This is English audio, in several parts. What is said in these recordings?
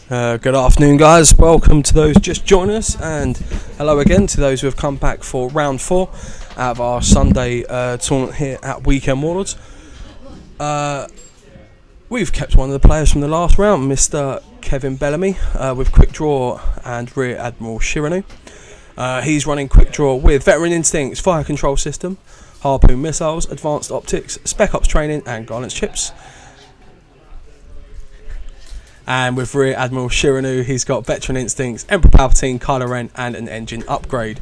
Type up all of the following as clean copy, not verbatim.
Good afternoon, guys. Welcome to those just joining us, and hello again to those who have come back for round 4 out of our Sunday tournament here at Weekend Warlords. We've kept one of the players from the last round, Mr. Kevin Bellamy, with Quick Draw and Rear Admiral Shiranu. He's running Quick Draw with Veteran Instincts, Fire Control System, Harpoon Missiles, Advanced Optics, Spec Ops Training, and Guidance Chips. And with Rear Admiral Shiranu, he's got Veteran Instincts, Emperor Palpatine, Kylo Ren, and an engine upgrade.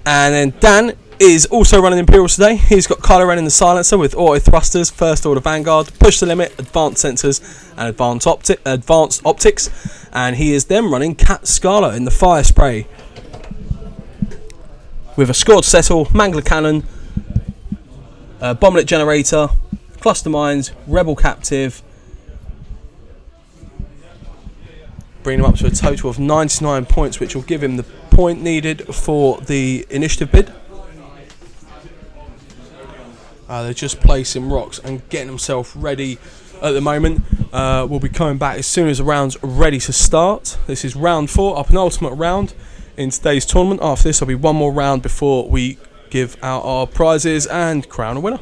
And then Dan is also running Imperials today. He's got Kylo Ren in the Silencer with Auto Thrusters, First Order Vanguard, Push the Limit, Advanced Sensors, and Advanced Optics. And he is then running Cat Scala in the Fire Spray with a Scored Settle, Mangler Cannon, Bomblet Generator, Cluster Mines, Rebel Captive, bringing him up to a total of 99 points, which will give him the point needed for the initiative bid. They're just placing rocks and getting himself ready at the moment. We'll be coming back as soon as the round's ready to start. This is round 4, our penultimate round in today's tournament. After this, there'll be one more round before we give out our prizes and crown a winner.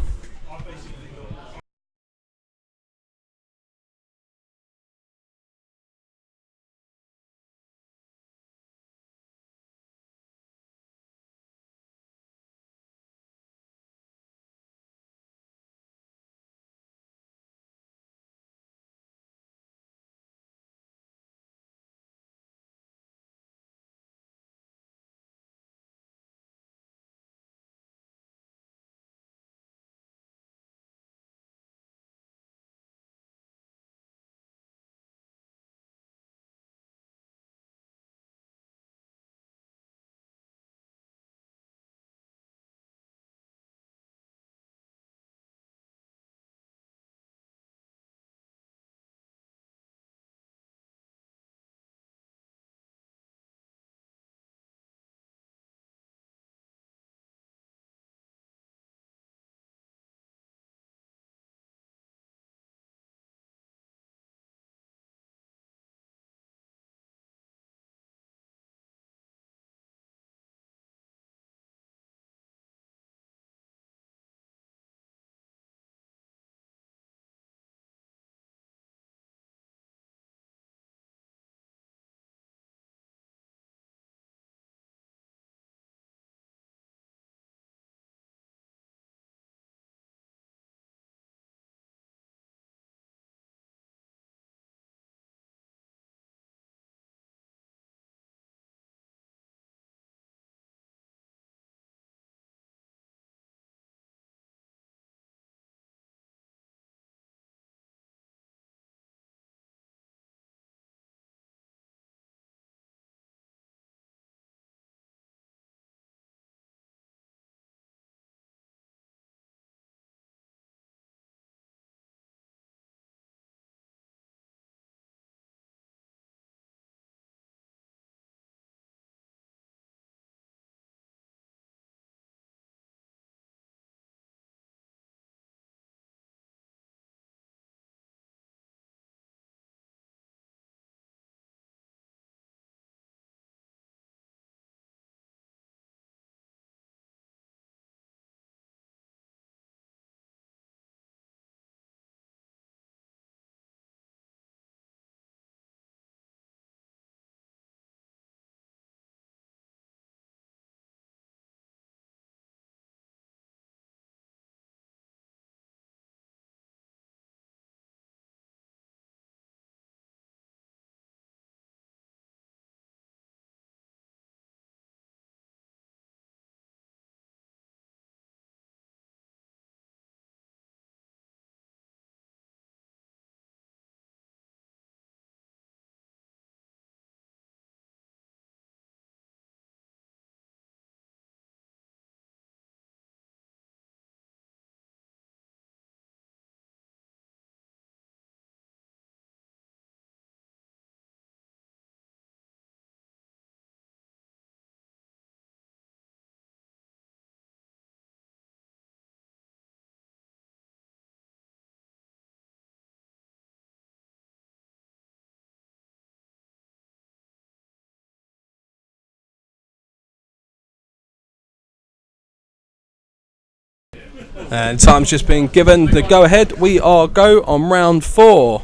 And time's just been given the go-ahead. We are go on round 4.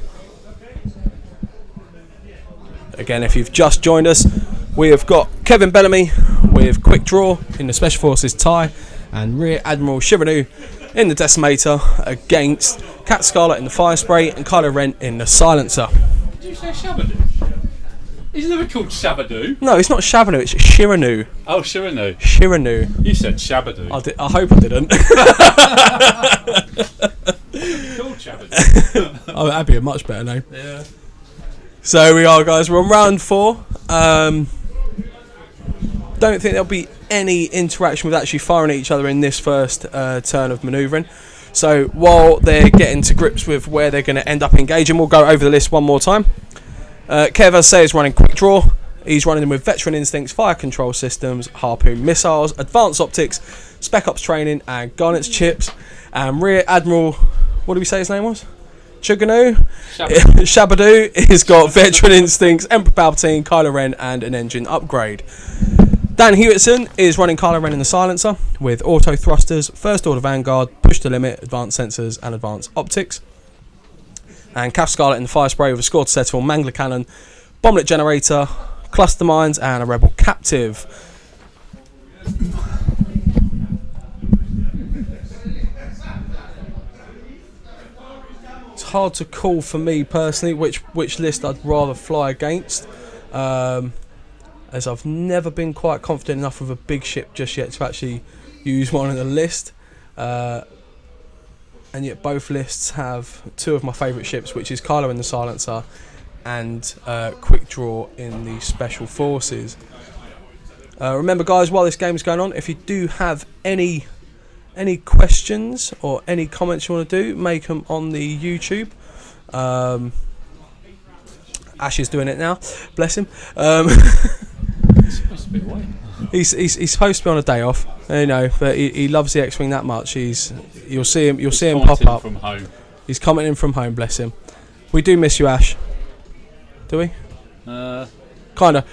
Again, if you've just joined us, we have got Kevin Bellamy with Quick Draw in the Special Forces tie and Rear Admiral Shiranu in the Decimator against Cat Scarlet in the Fire Spray and Kylo Ren in the Silencer. Did you say Shabadoo? He's never called Shabadoo. No, it's not Shabanu, it's Shiranu. Oh, Shiranu. Shiranu. You said Shabadoo. I hope I didn't. Called Shabadoo. Oh, that'd be a much better name. Yeah. So we are, guys. We're on round 4. Don't think there'll be any interaction with actually firing at each other in this first turn of manoeuvring. So while they're getting to grips with where they're going to end up engaging, we'll go over the list one more time. Kev, as I say, is running Quick Draw. He's running them with Veteran Instincts, Fire Control Systems, Harpoon Missiles, Advanced Optics, Spec Ops Training, and Garnet's Chips. And Rear Admiral, what did we say his name was? Chuganu? Shabadoo. He's got Veteran Instincts, Emperor Palpatine, Kylo Ren, and an engine upgrade. Dan Hewitson is running Kylo Ren in the Silencer with Auto Thrusters, First Order Vanguard, Push to Limit, Advanced Sensors, and Advanced Optics. And Cat Scarlet in the Fire Spray with a Score to Settle, Mangler Cannon, Bomblet Generator, Cluster Mines, and a Rebel Captive. It's hard to call for me personally which list I'd rather fly against, as I've never been quite confident enough with a big ship just yet to actually use one in the list. And yet both lists have 2 of my favourite ships, which is Kylo in the Silencer and Quick Draw in the Special Forces. Remember, guys, while this game is going on, if you do have any questions or any comments you want to do, make them on the YouTube. Ash is doing it now, bless him. He's supposed to be away. He's supposed to be on a day off, you know, but he loves the X-Wing that much. You'll see him pop up. From home. He's commenting from home, bless him. We do miss you, Ash. Do we? Kinda.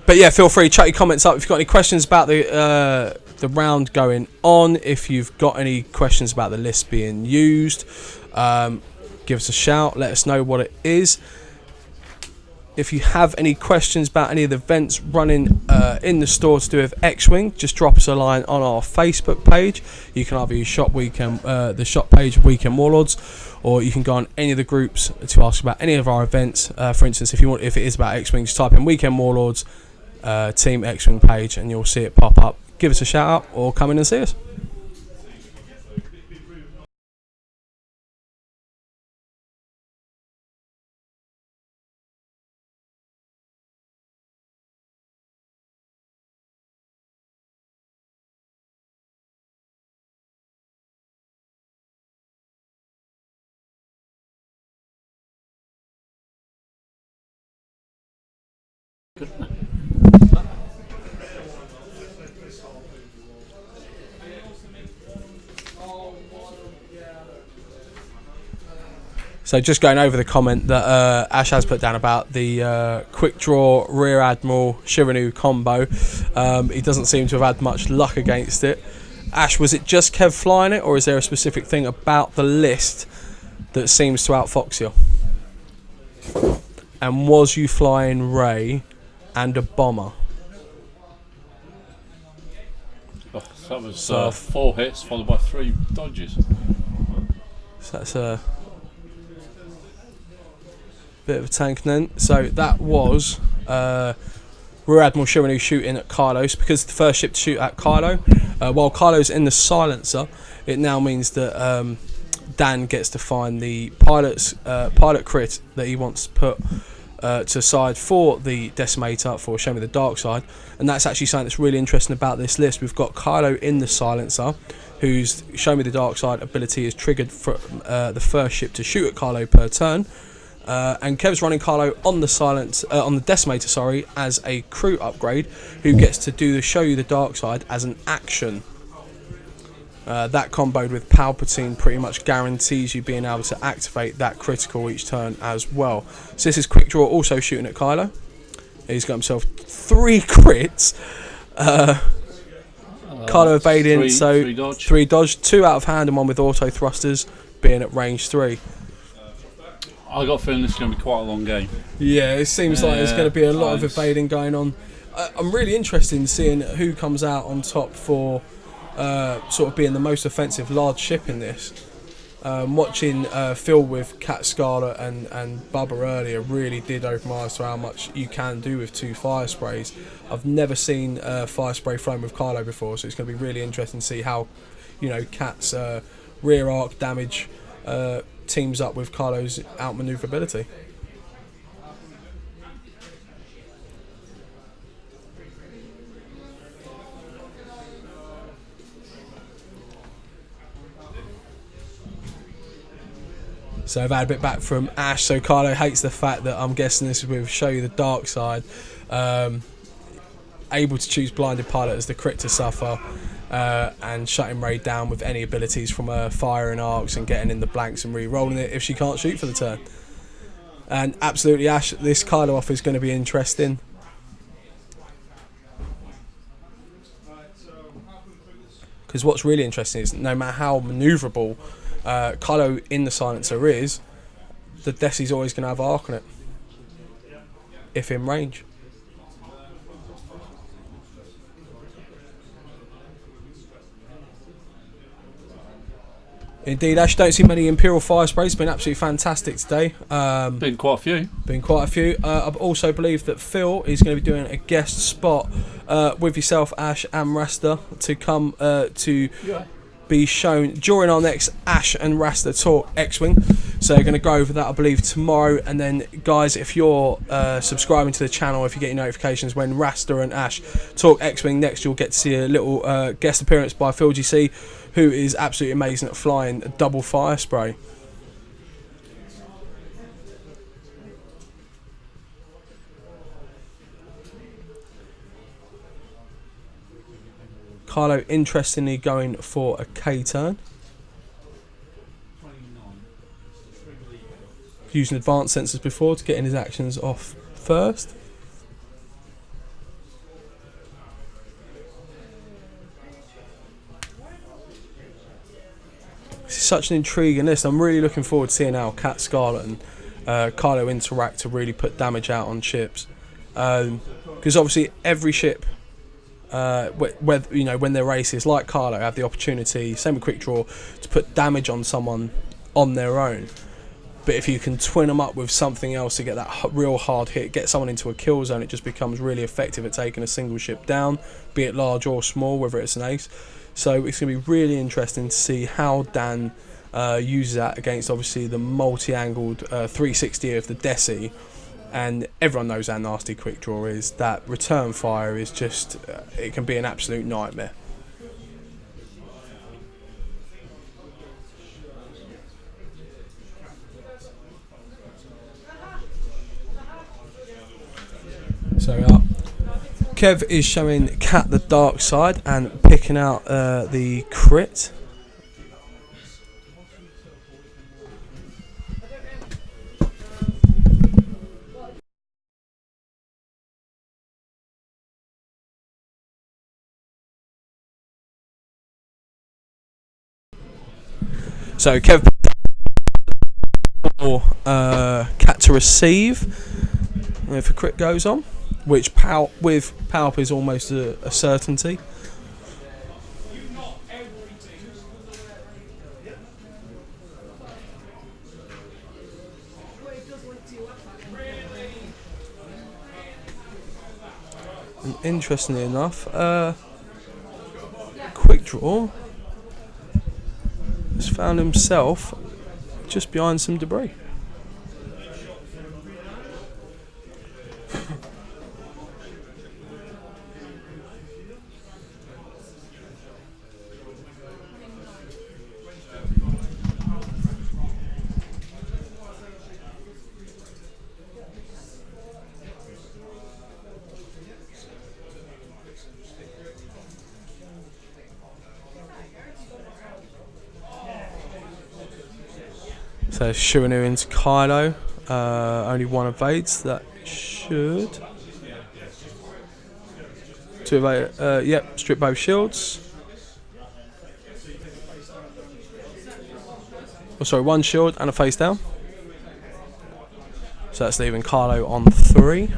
But yeah, feel free to chuck your comments up if you've got any questions about the round going on. If you've got any questions about the list being used, give us a shout. Let us know what it is. If you have any questions about any of the events running in the store to do with X-Wing, just drop us a line on our Facebook page. You can either use the shop page of Weekend Warlords, or you can go on any of the groups to ask about any of our events. For instance, if it is about X-Wing, just type in Weekend Warlords Team X-Wing page, and you'll see it pop up. Give us a shout out or come in and see us. So just going over the comment that Ash has put down about the Quick Draw Rear Admiral Shiranu combo. He doesn't seem to have had much luck against it. Ash, was it just Kev flying it, or is there a specific thing about the list that seems to outfox you? And was you flying Ray and a bomber? Oh, that was 4 hits followed by 3 dodges. So that's a bit of a tank then. So that was Rear Admiral Shiranu shooting at Kylo's, because the first ship to shoot at Kylo. While Kylo's in the Silencer, it now means that Dan gets to find the pilot crit that he wants to put to side for the Decimator for Show Me the Dark Side. And that's actually something that's really interesting about this list. We've got Kylo in the Silencer, whose Show Me the Dark Side ability is triggered for the first ship to shoot at Kylo per turn. And Kev's running Kylo on the Decimator, as a crew upgrade, who gets to do the Show You the Dark Side as an action. That comboed with Palpatine pretty much guarantees you being able to activate that critical each turn as well. So this is Quick Draw also shooting at Kylo. He's got himself 3 crits. Carlo evading, so three 3 dodge, 2 out of hand and 1 with auto thrusters, being at range 3. I got a feeling this is going to be quite a long game. Yeah, it seems like there's going to be a lot of evading going on. I'm really interested in seeing who comes out on top for sort of being the most offensive large ship in this. Watching Phil with Cat Scarlet and Bubba earlier really did open my eyes to how much you can do with 2 fire sprays. I've never seen fire spray flown with Carlo before, so it's going to be really interesting to see how, you know, Cat's rear arc damage teams up with Carlo's outmaneuverability. So I've had a bit back from Ash. So Carlo hates the fact that I'm guessing this is with Show You the Dark Side. Able to choose Blinded Pilot as the crit to suffer, and shutting Ray down with any abilities from her firing arcs and getting in the blanks and re-rolling it if she can't shoot for the turn. And absolutely, Ash, this Carlo off is going to be interesting. Because what's really interesting is no matter how manoeuvrable Carlo in the silencer is, the Desi's always going to have arc on it if in range. Indeed, Ash, don't see many Imperial fire sprays. Been absolutely fantastic today. Been quite a few. I also believe that Phil is going to be doing a guest spot with yourself, Ash, and Rasta to come to be shown during our next Ash and Rasta Talk X-Wing. So we're going to go over that, I believe, tomorrow. And then, guys, if you're subscribing to the channel, if you get your notifications when Rasta and Ash talk X-Wing next, you'll get to see a little guest appearance by Phil GC, who is absolutely amazing at flying a double fire spray. Carlo, interestingly, going for a K-turn. Using advanced sensors before to getting his actions off first. This is such an intriguing list. I'm really looking forward to seeing how Cat Scarlet and Carlo interact to really put damage out on ships. Because obviously every ship, whether, you know, when they're races like Carlo, have the opportunity, same with Quick Draw, to put damage on someone on their own. But if you can twin them up with something else to get that real hard hit, get someone into a kill zone, it just becomes really effective at taking a single ship down, be it large or small, whether it's an ace. So it's going to be really interesting to see how Dan uses that against, obviously, the multi-angled 360 of the Desi. And everyone knows how nasty Quick Draw is. That return fire is just, it can be an absolute nightmare. So Kev is showing Cat the dark side and picking out the crit. So Kev for Cat to receive if a crit goes on, which with Palp is almost a certainty. And interestingly enough, Quick Draw has found himself just behind some debris. So Shiranu into Kylo, only one evades, that should... To evade, yep, strip both shields. one shield and a face down. So that's leaving Carlo on 3.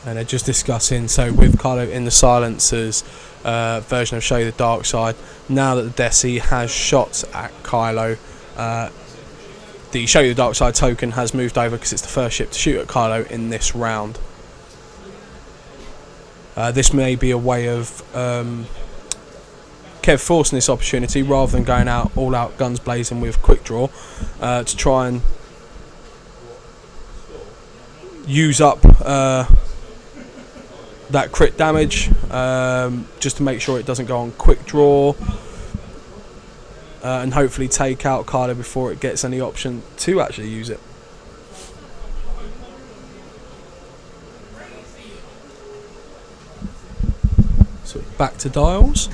And they're just discussing, so with Carlo in the silencers version of Show You the Dark Side, now that the Desi has shot at Kylo, the Show You the Dark Side token has moved over because it's the first ship to shoot at Kylo in this round. This may be a way of Kev forcing this opportunity rather than going out all out guns blazing with quick draw to try and use up that crit damage, just to make sure it doesn't go on quick draw, and hopefully take out Kylo before it gets any option to actually use it. So back to dials.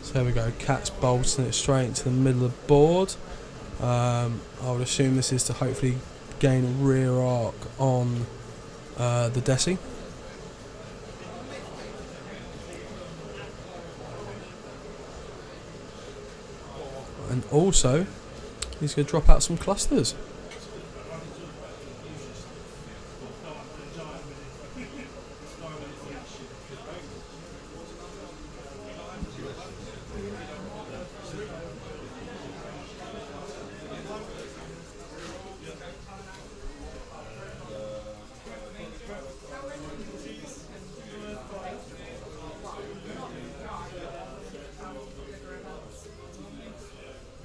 So there we go, Cat's bolting it straight into the middle of the board. I would assume this is to hopefully gain a rear arc on the Desi. And also, he's going to drop out some clusters.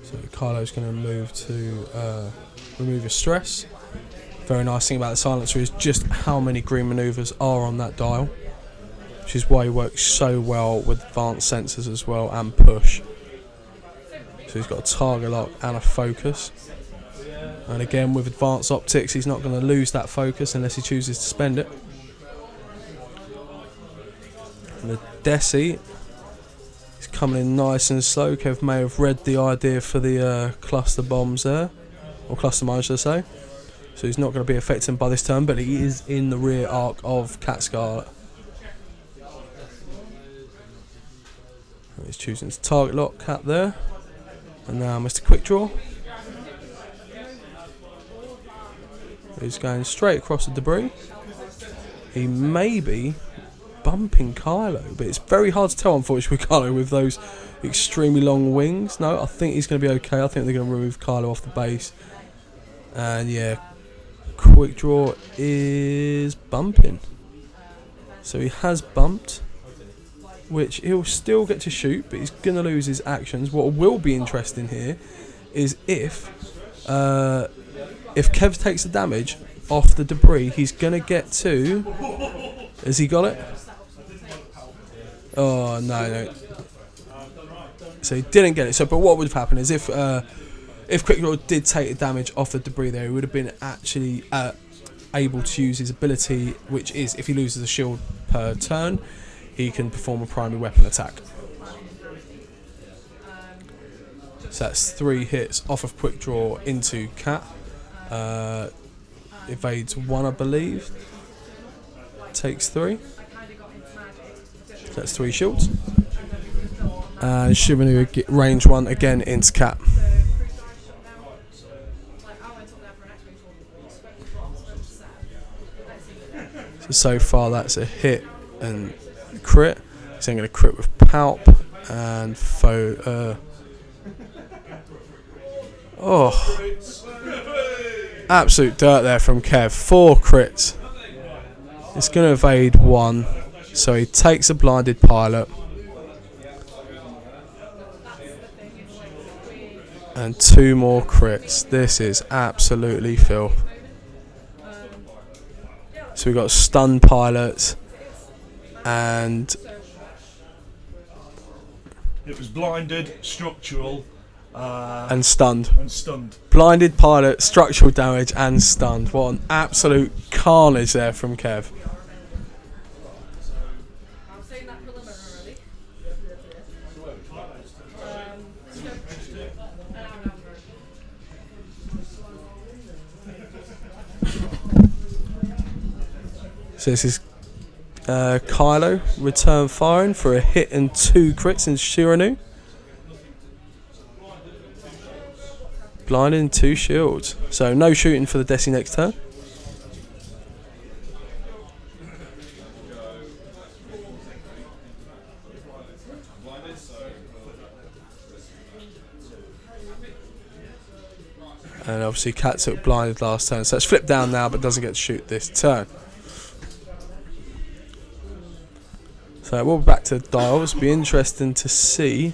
So Carlo's going to move to remove his stress. Very nice thing about the silencer is just how many green manoeuvres are on that dial, which is why he works so well with advanced sensors as well and push. So he's got a target lock and a focus. And again, with advanced optics, he's not going to lose that focus unless he chooses to spend it. And the Desi is coming in nice and slow. Kev may have read the idea for the cluster bombs there, or cluster mines, should I say. So he's not going to be affected by this turn, but he is in the rear arc of Cat Scarlet. And he's choosing to target lock Cat there. And now Mr. Quick Draw. He's going straight across the debris. He may be bumping Kylo, but it's very hard to tell, unfortunately, with Kylo with those extremely long wings. No, I think he's going to be okay. I think they're going to remove Kylo off the base. And yeah, Quick Draw is bumping. So he has bumped, which he'll still get to shoot, but he's going to lose his actions. What will be interesting here is if Kev takes the damage off the debris, he's going to get to... Has he got it? Oh, no. So he didn't get it. So, but what would have happened is if Quick Draw did take the damage off the debris there, he would have been actually able to use his ability, which is if he loses a shield per turn, he can perform a primary weapon attack. So that's 3 hits off of Quick Draw into Cat. Evades 1, I believe. Takes 3. So that's 3 shields. And Shivanu get range 1 again into Cat. So far that's a hit and crit. So I'm going to crit with Palp and absolute dirt there from Kev. 4 crits. It's going to evade 1. So he takes a blinded pilot. And 2 more crits. This is absolutely filth. So we've got stunned pilots and it was blinded, structural, and stunned. Blinded pilot, structural damage and stunned. What an absolute carnage there from Kev. So this is Kylo return firing for a hit and 2 crits in Shiranu. Blinded and 2 shields. So no shooting for the Desi next turn. And obviously Cat took blinded last turn, so it's flipped down now but doesn't get to shoot this turn. So we'll be back to dials. Be interesting to see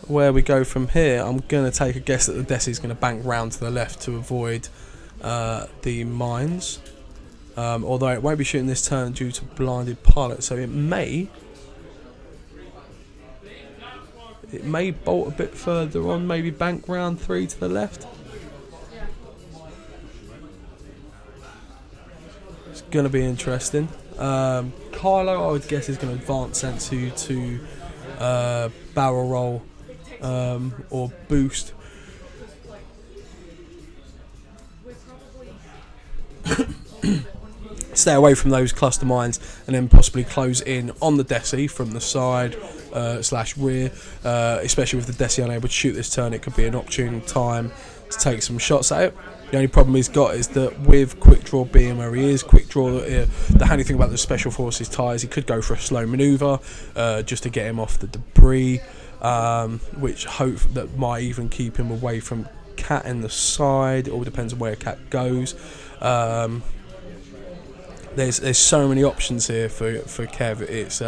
where we go from here. I'm going to take a guess that the Desi's going to bank round to the left to avoid the mines. Although it won't be shooting this turn due to blinded pilot, so it may bolt a bit further on, maybe bank round 3 to the left. It's going to be interesting. Kylo, I would guess, is going to advance Sensu to barrel roll or boost. Stay away from those cluster mines and then possibly close in on the Desi from the side / rear, especially with the Desi unable to shoot this turn. It could be an opportune time to take some shots at it. The only problem he's got is that with quick draw being where he is, quick draw, the handy thing about the special forces tie is he could go for a slow manoeuvre just to get him off the debris, which hope that might even keep him away from Cat in the side. It all depends on where Cat goes. There's so many options here for Kev. It's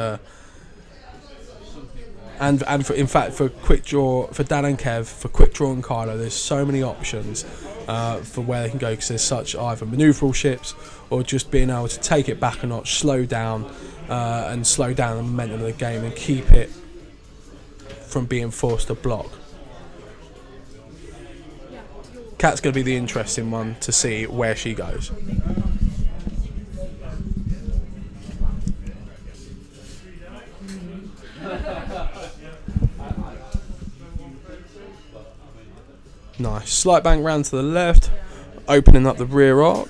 in fact for quick draw for Dan and Kev, for quick draw and Kylo, there's so many options for where they can go, because there's such either manoeuvrable ships or just being able to take it back a notch, slow down the momentum of the game and keep it from being forced to block. Cat's going to be the interesting one to see where she goes. Nice. Slight bank round to the left, opening up the rear arc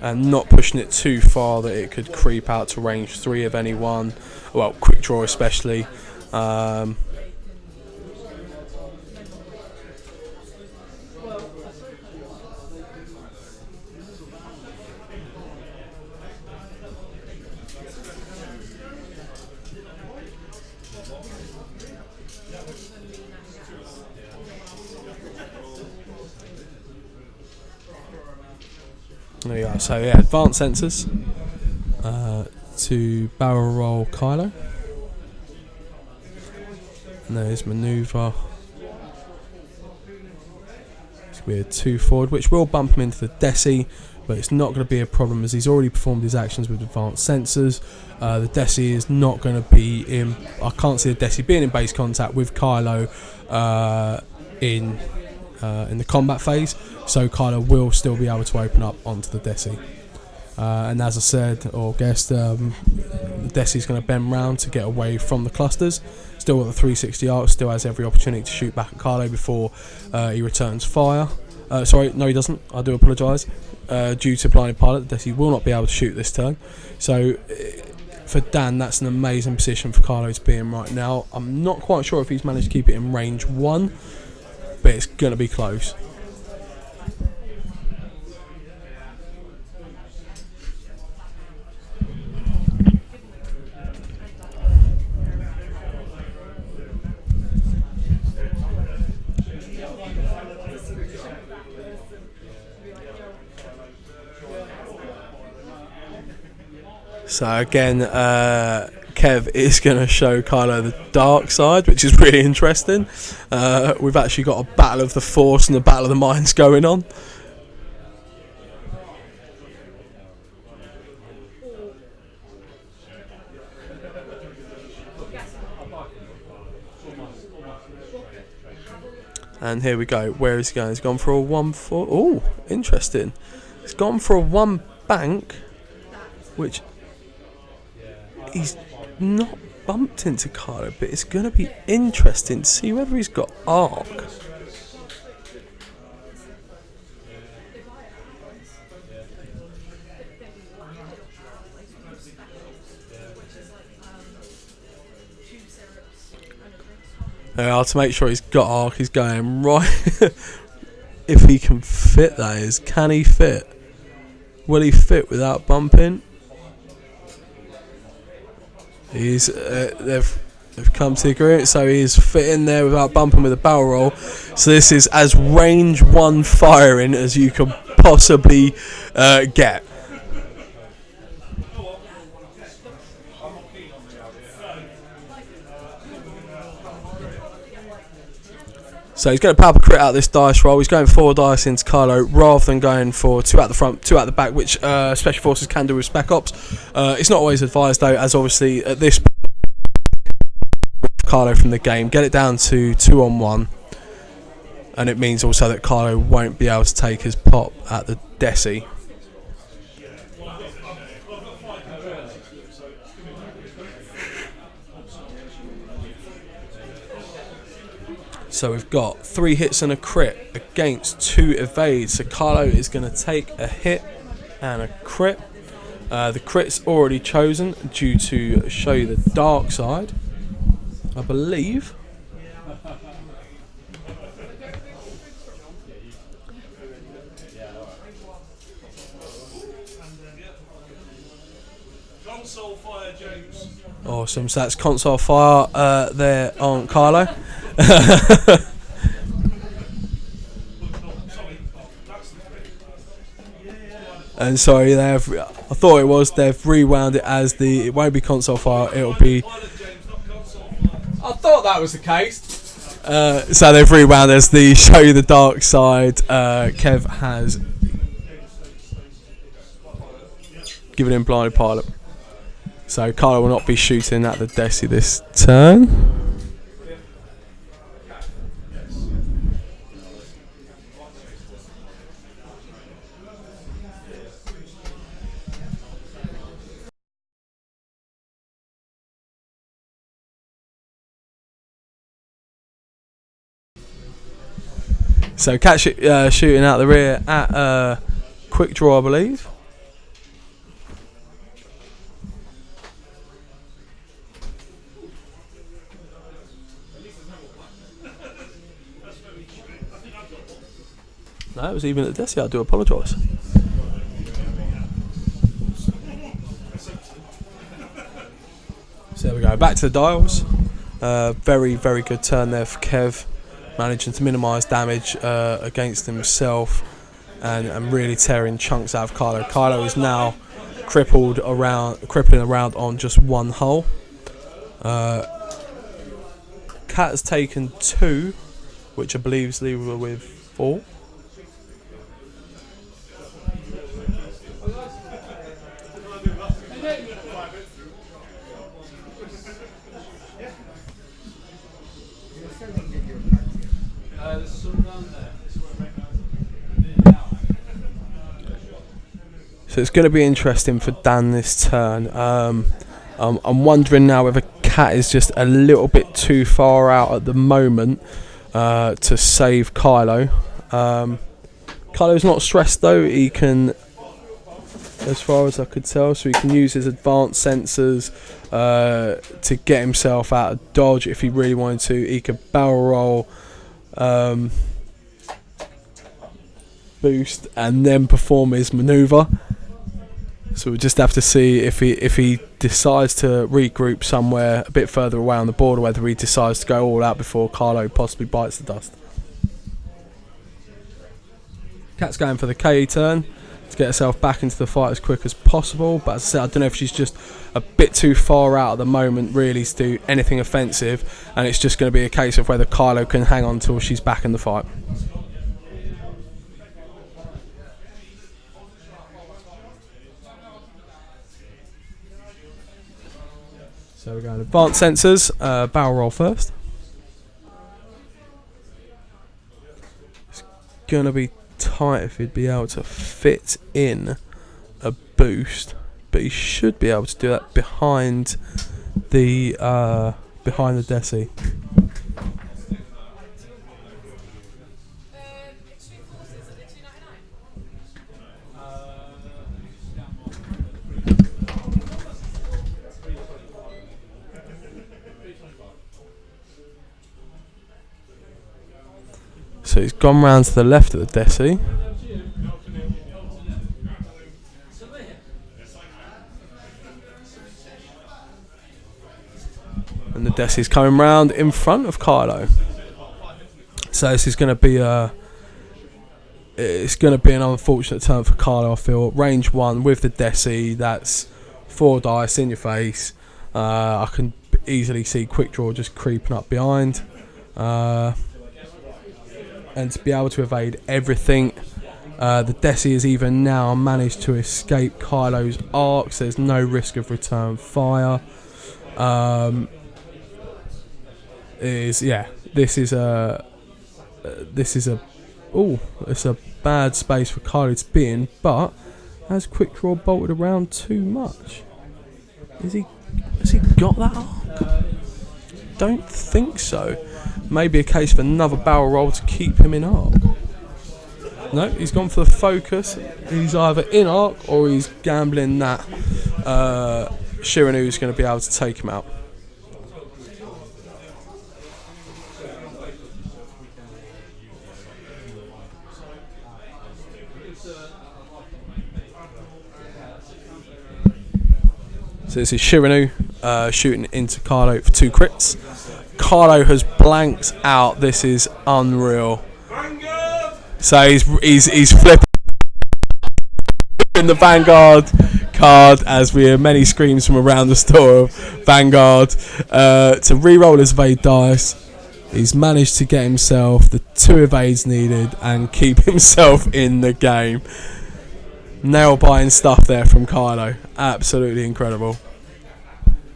and not pushing it too far that it could creep out to range 3 of anyone. Well, quick draw especially. There we go. So yeah, advanced sensors to barrel roll Kylo. And there's manoeuvre. It's going to be a 2 forward, which will bump him into the Desi, but it's not going to be a problem as he's already performed his actions with advanced sensors. The Desi is not going to be in. I can't see the Desi being in base contact with Kylo in the combat phase, so Kylo will still be able to open up onto the Desi. And as I said or guessed, the Desi's going to bend round to get away from the clusters. Still got the 360 arc, still has every opportunity to shoot back at Kylo before he returns fire. Sorry, no he doesn't, I do apologise. Due to blinded pilot, the Desi will not be able to shoot this turn. So for Dan, that's an amazing position for Kylo to be in right now. I'm not quite sure if he's managed to keep it in range 1, but it's going to be close. So again, Kev is going to show Kylo the dark side, which is really interesting. We've actually got a battle of the Force and a battle of the minds going on. And here we go. Where is he going? He's gone for a 1-4. Oh, interesting. He's gone for a 1 bank, which he's not bumped into Kylo, but it's going to be interesting to see whether he's got arc. To make sure he's got arc, he's going right. If he can fit, that is. Can he fit? Will he fit without bumping? They've come to the agreement, so he's fitting there without bumping with a barrel roll. So this is as range 1 firing as you can possibly get. So he's going to power crit out this dice roll. He's going 4 dice into Kylo rather than going for 2 out the front, 2 out the back, which Special Forces can do with Spec Ops. It's not always advised though, as obviously at this point, Kylo from the game, get it down to 2 on 1, and it means also that Kylo won't be able to take his pop at the Desi. So we've got 3 hits and a crit against 2 evades. So Kylo is going to take a hit and a crit. The crit's already chosen due to show you the dark side, I believe. Console fire, James. Awesome, so that's console fire there on Kylo. And sorry, I thought it was, they've rewound it as it won't be console fire, it'll be... I thought that was the case. So they've rewound as the show you the dark side. Kev has given him blinded pilot. So Kylo will not be shooting at the Desi this turn. So Cat shooting out the rear at quick draw, I believe. No, it was even at the Desi. I do apologise. So there we go. Back to the dials. Very, very good turn there for Kev. Managing to minimise damage against himself and really tearing chunks out of Kylo. Kylo is now crippling around on just 1 hull. Cat has taken 2, which I believe is leaving her with 4. So it's going to be interesting for Dan this turn. I'm wondering now whether Cat is just a little bit too far out at the moment to save Kylo. Kylo's not stressed though. He can, as far as I could tell, so he can use his advanced sensors to get himself out of dodge if he really wanted to. He could barrel roll, boost, and then perform his manoeuvre. So we'll just have to see if he decides to regroup somewhere a bit further away on the border, whether he decides to go all out before Kylo possibly bites the dust. Cat's going for the K turn. to get herself back into the fight as quick as possible. But as I said, I don't know if she's just a bit too far out at the moment really to do anything offensive, and it's just going to be a case of whether Kylo can hang on till she's back in the fight. So we're going advanced sensors, barrel roll first. It's going to be tight if he'd be able to fit in a boost, but he should be able to do that behind the Desi. So he's gone round to the left of the Desi. And the Desi's coming round in front of Kylo. So this is going to be an unfortunate turn for Kylo, I feel. Range 1 with the Desi, that's 4 dice in your face. I can easily see Quick Draw just creeping up behind. And to be able to evade everything. The Desi has even now managed to escape Kylo's arcs. There's no risk of return fire. It's a bad space for Kylo to be in, but has Quick Draw bolted around too much? Has he got that arc? Don't think so. Maybe a case for another barrel roll to keep him in arc. No, he's gone for the focus. He's either in arc or he's gambling that Shirinu is going to be able to take him out. So this is Shirinu shooting into Kylo for 2 crits. Kylo has blanked out. This is unreal. So he's flipping the Vanguard card as we hear many screams from around the store of Vanguard to re-roll his evade dice. He's managed to get himself the 2 evades needed and keep himself in the game. Nail-biting stuff there from Kylo. Absolutely incredible.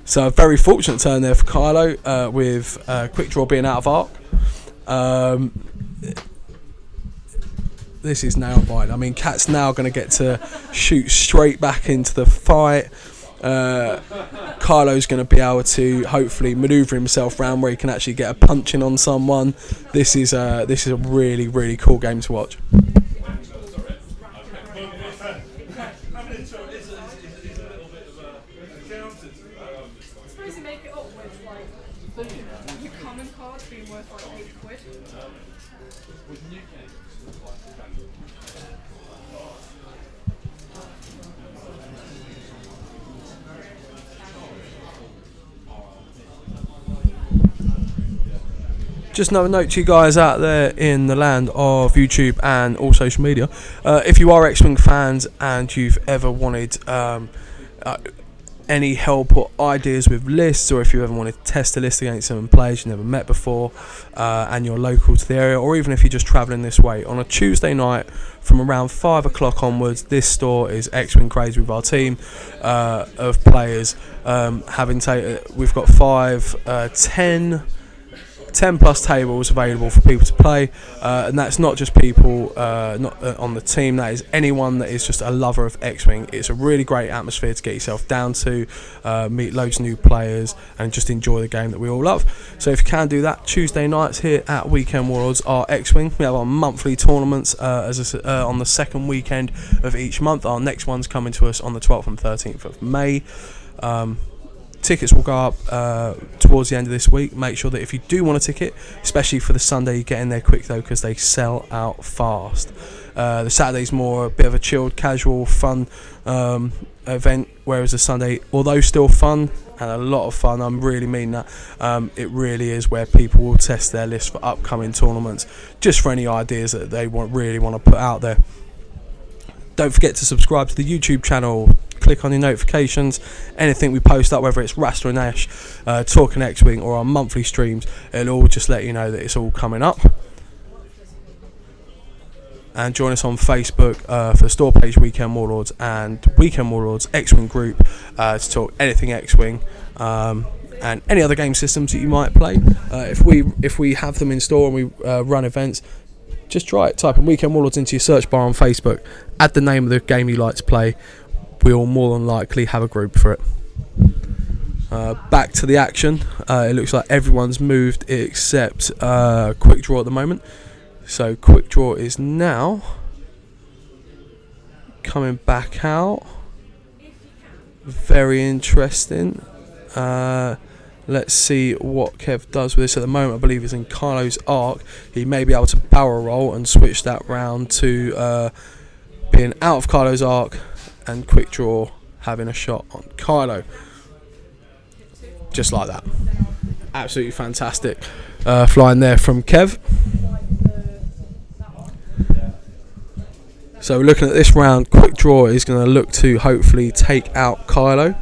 So a very fortunate turn there for Kylo with Quick Draw being out of arc. This is nail-biting. I mean, Cat's now going to get to shoot straight back into the fight. Kylo's going to be able to hopefully manoeuvre himself round where he can actually get a punch in on someone. This is a really, really cool game to watch. Your common cards being worth like 8 quid. Just another note to you guys out there in the land of YouTube and all social media. If you are X-Wing fans and you've ever wanted any help or ideas with lists, or if you ever wanted to test a list against some players you've never met before and you're local to the area, or even if you're just travelling this way, on a Tuesday night from around 5 o'clock onwards, this store is X-Wing crazy with our team of players. We've got 10 plus tables available for people to play, and that's not just people not on the team, that is anyone that is just a lover of X-Wing. It's a really great atmosphere to get yourself down to, meet loads of new players and just enjoy the game that we all love. So if you can do that, Tuesday nights here at Weekend Worlds are X-Wing. We have our monthly tournaments on the second weekend of each month. Our next one's coming to us on the 12th and 13th of May. Tickets will go up towards the end of this week. Make sure that if you do want a ticket, especially for the Sunday, you get in there quick though, because they sell out fast. The Saturday's more a bit of a chilled, casual, fun event, whereas the Sunday, although still fun and a lot of fun, I really mean that, it really is where people will test their list for upcoming tournaments, just for any ideas that they really want to put out there. Don't forget to subscribe to the YouTube channel. Click on your notifications. Anything we post up, whether it's Rasta and Ash, Talking X-Wing, or our monthly streams, it'll all just let you know that it's all coming up. And join us on Facebook for the store page Weekend Warlords and Weekend Warlords X-Wing group to talk anything X-Wing and any other game systems that you might play. If we have them in store and we run events, just try it. Type in Weekend Warlords into your search bar on Facebook. Add the name of the game you like to play. We'll more than likely have a group for it. Back to the action. It looks like everyone's moved except Quick Draw at the moment. So Quick Draw is now coming back out. Very interesting. Let's see what Kev does with this. At the moment, I believe he's in Carlo's arc. He may be able to barrel roll and switch that round to being out of Carlo's arc and Quick Draw having a shot on Carlo. Just like that. Absolutely fantastic flying there from Kev. So looking at this round, Quick Draw is going to look to hopefully take out Kylo.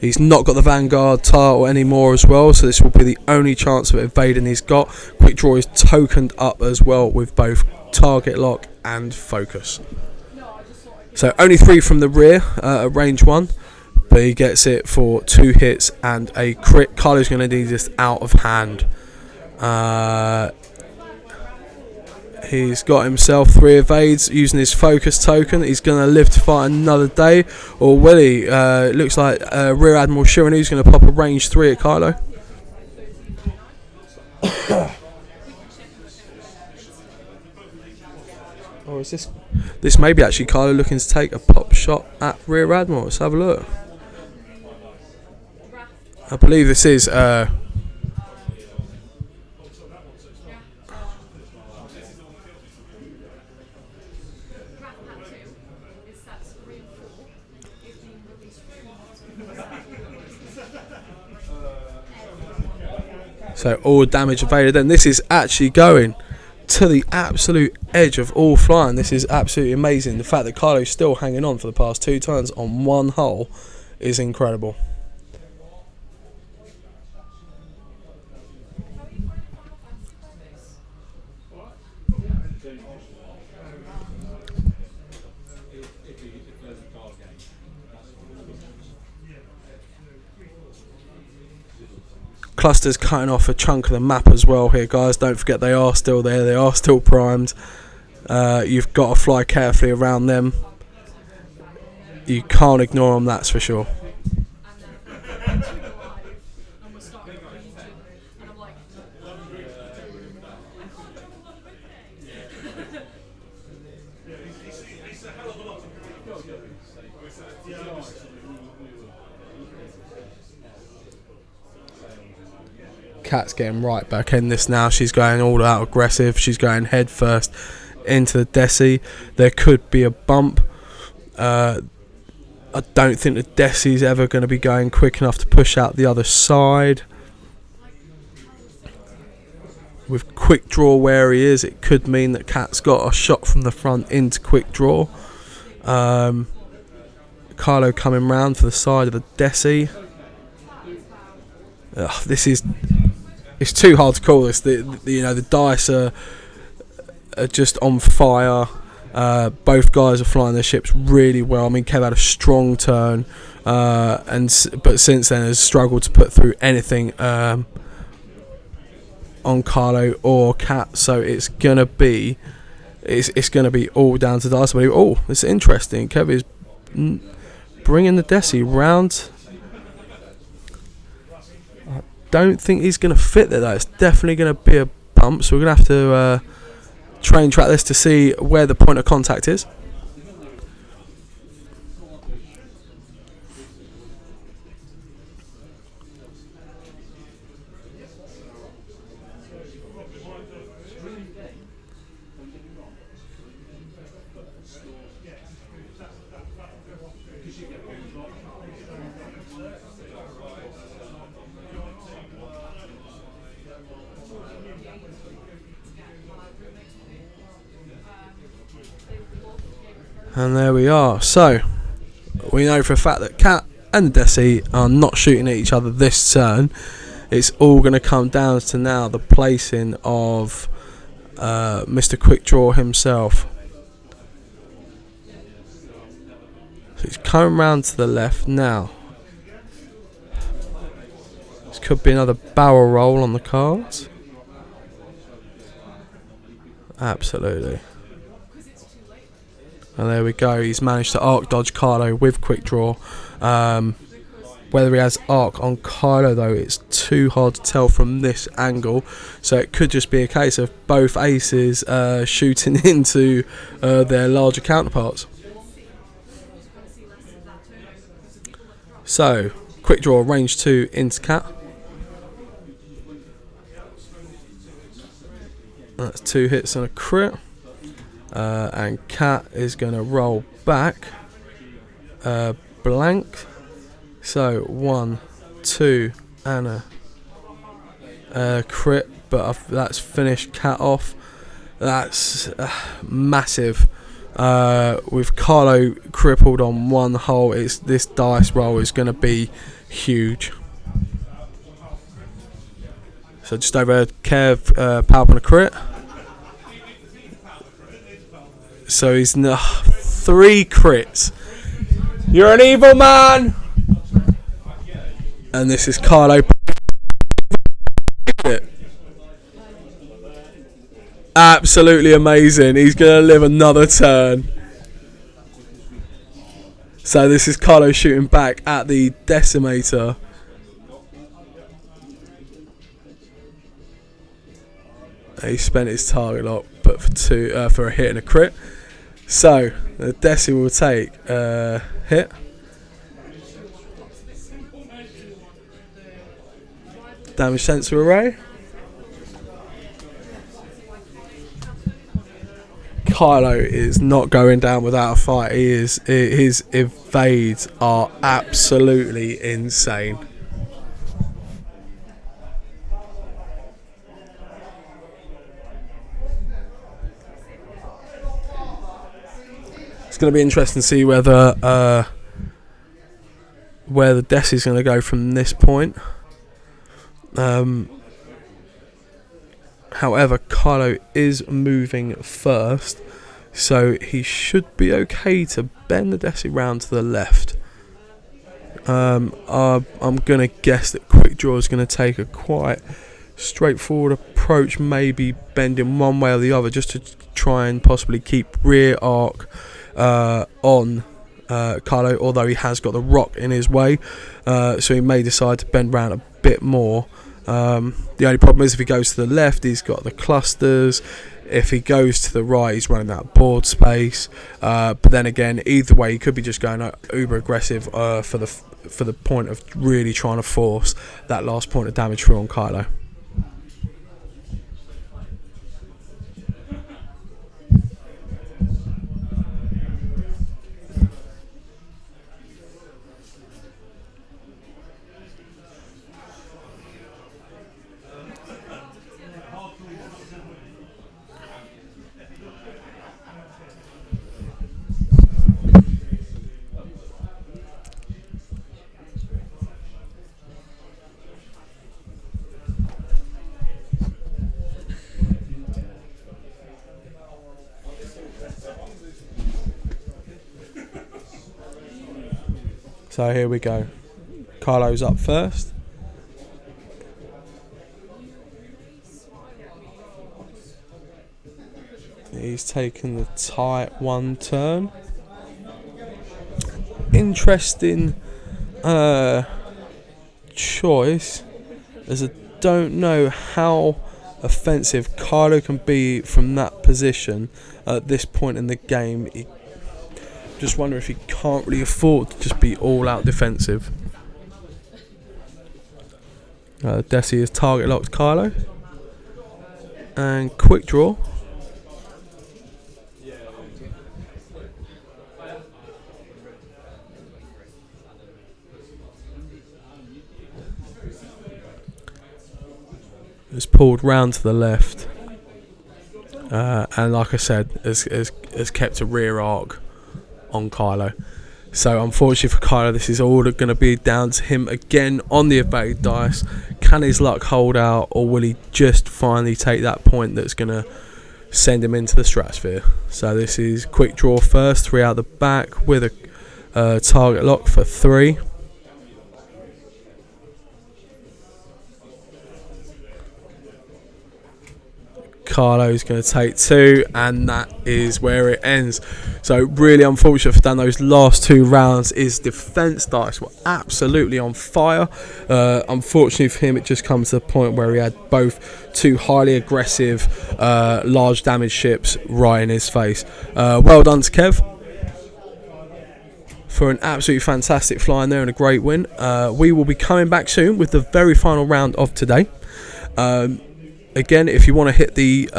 He's not got the Vanguard title anymore as well, so this will be the only chance of evading he's got. Quick Draw is tokened up as well with both Target Lock and Focus. So only 3 from the rear at range 1, but he gets it for 2 hits and a crit. Kylo's going to need this out of hand. He's got himself 3 evades using his focus token. He's going to live to fight another day. Or will he? It looks like Rear Admiral Shirinu is going to pop a range 3 at Kylo. Or is this... This may be actually Kylo looking to take a pop shot at Rear Admiral. Let's have a look. I believe this is... So all damage evaded, and this is actually going to the absolute edge of all flying. This is absolutely amazing. The fact that Kylo's still hanging on for the past 2 turns on 1 hull is incredible. Cluster's cutting off a chunk of the map as well here, guys. Don't forget they are still there. They are still primed. You've got to fly carefully around them. You can't ignore them, that's for sure. Kat's getting right back in this now. She's going all out aggressive. She's going head first into the Desi. There could be a bump. I don't think the Desi's ever going to be going quick enough to push out the other side. With Quick Draw where he is, it could mean that Kat's got a shot from the front into Quick Draw. Kylo coming round for the side of the Desi. This is... It's too hard to call this. The dice are just on fire. Both guys are flying their ships really well. I mean, Kev had a strong turn, but since then has struggled to put through anything on Carlo or Cat. So it's gonna be all down to dice. Oh, it's interesting. Kev is bringing the Desi round. Don't think he's going to fit there though. It's definitely going to be a bump, so we're going to have to train track this to see where the point of contact is. And there we are. So, we know for a fact that Cat and the Desi are not shooting at each other this turn. It's all going to come down to now the placing of Mr. Quick Draw himself. So he's coming round to the left now. This could be another barrel roll on the cards. Absolutely. And there we go. He's managed to arc dodge Carlo with Quick Draw. Whether he has arc on Carlo, though, it's too hard to tell from this angle. So it could just be a case of both aces shooting into their larger counterparts. So, Quick Draw, range 2 into Cat. That's 2 hits and a crit. And Cat is going to roll back blank. So 1, 2 and a crit, but that's finished Cat off. That's massive. With Carlo crippled on one hole, this dice roll is going to be huge. So just over Kev, power up on a crit. So he's 3 crits. You're an evil man. And this is Carlo. Absolutely amazing. He's going to live another turn. So this is Carlo shooting back at the Decimator. He spent his target lock, but for a hit and a crit. So the Desi will take a hit. Damage sensor array. Carlo is not going down without a fight. His evades are absolutely insane. It's going to be interesting to see where the Desi is going to go from this point. However, Carlo is moving first, so he should be okay to bend the Desi round to the left. I'm going to guess that Quick Draw is going to take a quite straightforward approach, maybe bending one way or the other, just to try and possibly keep rear arc on Carlo, although he has got the rock in his way, so he may decide to bend round a bit more. The only problem is if he goes to the left, he's got the clusters. If he goes to the right, he's running out of board space. But then again, either way, he could be just going uber aggressive for the point of really trying to force that last point of damage through on Carlo. So here we go. Carlo's up first. He's taken the tight one turn. Interesting choice, as I don't know how offensive Carlo can be from that position at this point in the game. Just wonder if he can't really afford to just be all out defensive. Desi has target locked Carlo. And Quick Draw. Has pulled round to the left. And like I said, has kept a rear arc on Kylo. So unfortunately for Kylo, this is all going to be down to him again on the evade dice. Can his luck hold out, or will he just finally take that point that's going to send him into the stratosphere? So this is quick draw first, 3 out the back with a target lock for 3. Carlo's going to take 2, and that is where it ends. So really unfortunate for Dan. Those last 2 rounds, his defense dice were absolutely on fire. Unfortunately for him, it just comes to the point where he had both 2 highly aggressive large damage ships right in his face. Well done to Kev for an absolutely fantastic flying there and a great win. We will be coming back soon with the very final round of today. Again, if you want to hit the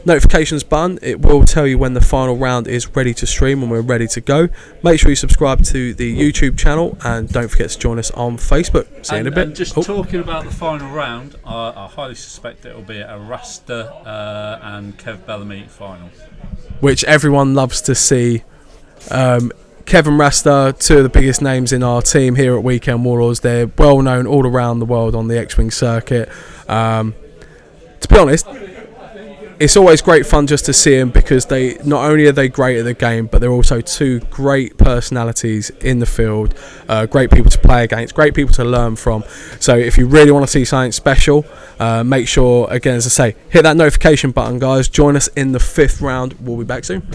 notifications button, it will tell you when the final round is ready to stream and we're ready to go. Make sure you subscribe to the YouTube channel, and don't forget to join us on Facebook. See you in a bit. And just talking about the final round, I highly suspect it will be a Rasta and Kev Bellamy final, which everyone loves to see. Kevin Rasta, 2 of the biggest names in our team here at Weekend Warlords. They're well known all around the world on the X-Wing circuit. To be honest, it's always great fun just to see them, because they not only are they great at the game, but they're also 2 great personalities in the field, great people to play against, great people to learn from. So if you really want to see something special, make sure, again, as I say, hit that notification button, guys. Join us in the 5th round. We'll be back soon.